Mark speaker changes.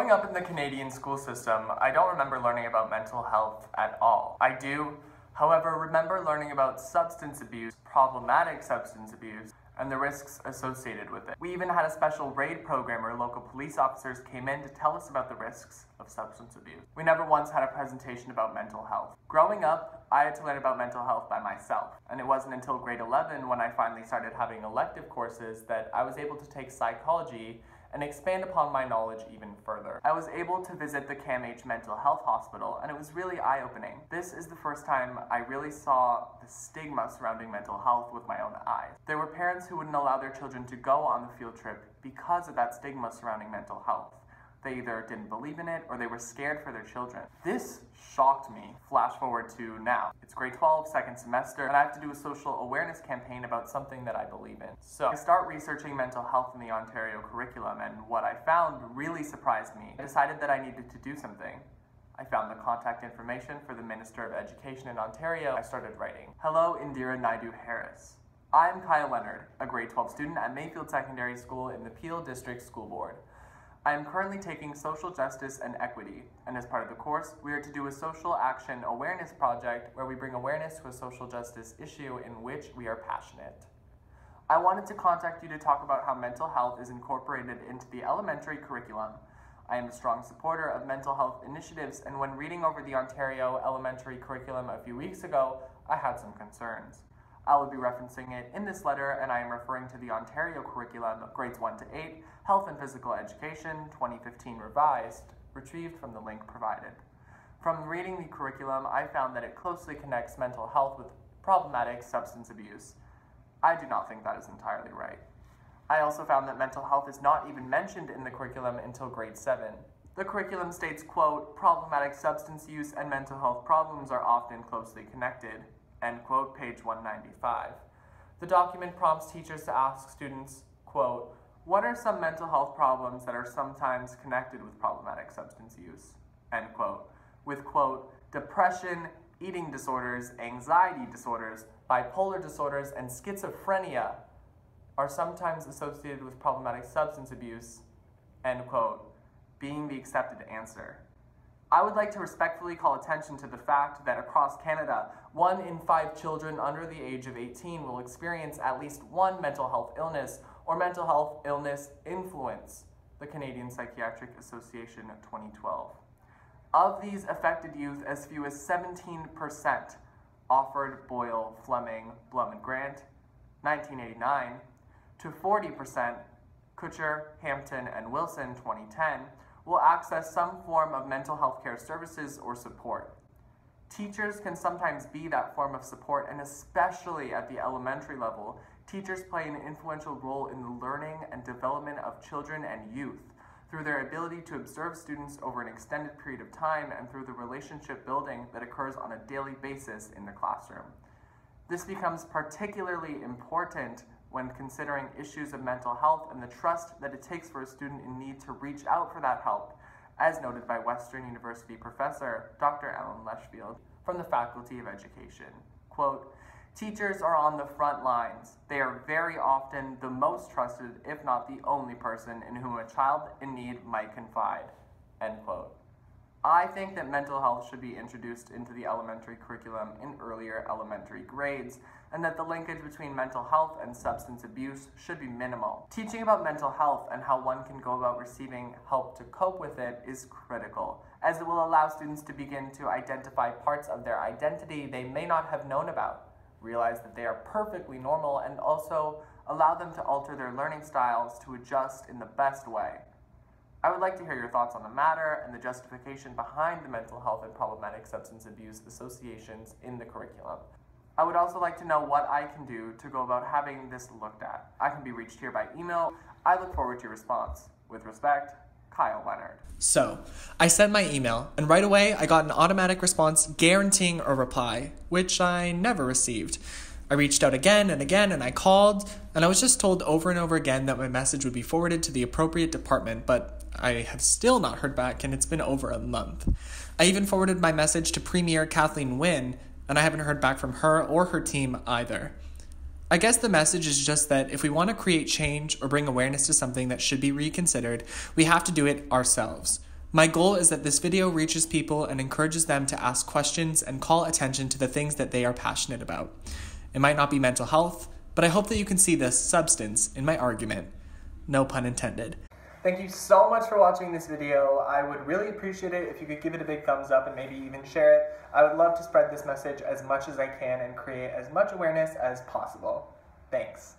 Speaker 1: Growing up in the Canadian school system, I don't remember learning about mental health at all. I do, however, remember learning about substance abuse, problematic substance abuse, and the risks associated with it. We even had a special raid program where local police officers came in to tell us about the risks of substance abuse. We never once had a presentation about mental health. Growing up, I had to learn about mental health by myself, and it wasn't until grade 11 when I finally started having elective courses that I was able to take psychology and expand upon my knowledge even further. I was able to visit the CAMH Mental Health Hospital, and it was really eye-opening. This is the first time I really saw the stigma surrounding mental health with my own eyes. There were parents who wouldn't allow their children to go on the field trip because of that stigma surrounding mental health. They either didn't believe in it or they were scared for their children. This shocked me. Flash forward to now. It's grade 12, second semester, and I have to do a social awareness campaign about something that I believe in. So I start researching mental health in the Ontario curriculum, and what I found really surprised me. I decided that I needed to do something. I found the contact information for the Minister of Education in Ontario. I started writing. Hello, Indira Naidu Harris. I'm Kyle Leonard, a grade 12 student at Mayfield Secondary School in the Peel District School Board. I am currently taking Social Justice and Equity, and as part of the course, we are to do a social action awareness project where we bring awareness to a social justice issue in which we are passionate. I wanted to contact you to talk about how mental health is incorporated into the elementary curriculum. I am a strong supporter of mental health initiatives, and when reading over the Ontario elementary curriculum a few weeks ago, I had some concerns. I will be referencing it in this letter, and I am referring to the Ontario curriculum of grades 1 to 8, Health and Physical Education, 2015 revised, retrieved from the link provided. From reading the curriculum, I found that it closely connects mental health with problematic substance abuse. I do not think that is entirely right. I also found that mental health is not even mentioned in the curriculum until grade 7. The curriculum states, quote, problematic substance use and mental health problems are often closely connected. End quote, page 195. The document prompts teachers to ask students, quote, what are some mental health problems that are sometimes connected with problematic substance use? End quote. With, quote, depression, eating disorders, anxiety disorders, bipolar disorders, and schizophrenia are sometimes associated with problematic substance abuse, end quote, being the accepted answer. I would like to respectfully call attention to the fact that across Canada, 1 in 5 children under the age of 18 will experience at least one mental health illness or mental health illness influence, the Canadian Psychiatric Association 2012. Of these affected youth, as few as 17% offered Boyle, Fleming, Blum and Grant, 1989, to 40%, Kutcher, Hampton and Wilson, 2010, will access some form of mental health care services or support. Teachers can sometimes be that form of support, and especially at the elementary level, teachers play an influential role in the learning and development of children and youth through their ability to observe students over an extended period of time and through the relationship building that occurs on a daily basis in the classroom. This becomes particularly important when considering issues of mental health and the trust that it takes for a student in need to reach out for that help, as noted by Western University professor Dr. Alan Leshfield from the Faculty of Education. Quote, teachers are on the front lines. They are very often the most trusted, if not the only person in whom a child in need might confide, end quote. I think that mental health should be introduced into the elementary curriculum in earlier elementary grades, and that the linkage between mental health and substance abuse should be minimal. Teaching about mental health and how one can go about receiving help to cope with it is critical, as it will allow students to begin to identify parts of their identity they may not have known about, realize that they are perfectly normal, and also allow them to alter their learning styles to adjust in the best way. I would like to hear your thoughts on the matter and the justification behind the mental health and problematic substance abuse associations in the curriculum. I would also like to know what I can do to go about having this looked at. I can be reached here by email. I look forward to your response. With respect, Kyle Leonard.
Speaker 2: So, I sent my email, and right away I got an automatic response guaranteeing a reply, which I never received. I reached out again, and I called, and I was just told over and over again that my message would be forwarded to the appropriate department, but I have still not heard back, and it's been over a month. I even forwarded my message to Premier Kathleen Wynne, and I haven't heard back from her or her team either. I guess the message is just that if we want to create change or bring awareness to something that should be reconsidered, we have to do it ourselves. My goal is that this video reaches people and encourages them to ask questions and call attention to the things that they are passionate about. It might not be mental health, but I hope that you can see the substance in my argument. No pun intended.
Speaker 1: Thank you so much for watching this video. I would really appreciate it if you could give it a big thumbs up and maybe even share it. I would love to spread this message as much as I can and create as much awareness as possible. Thanks.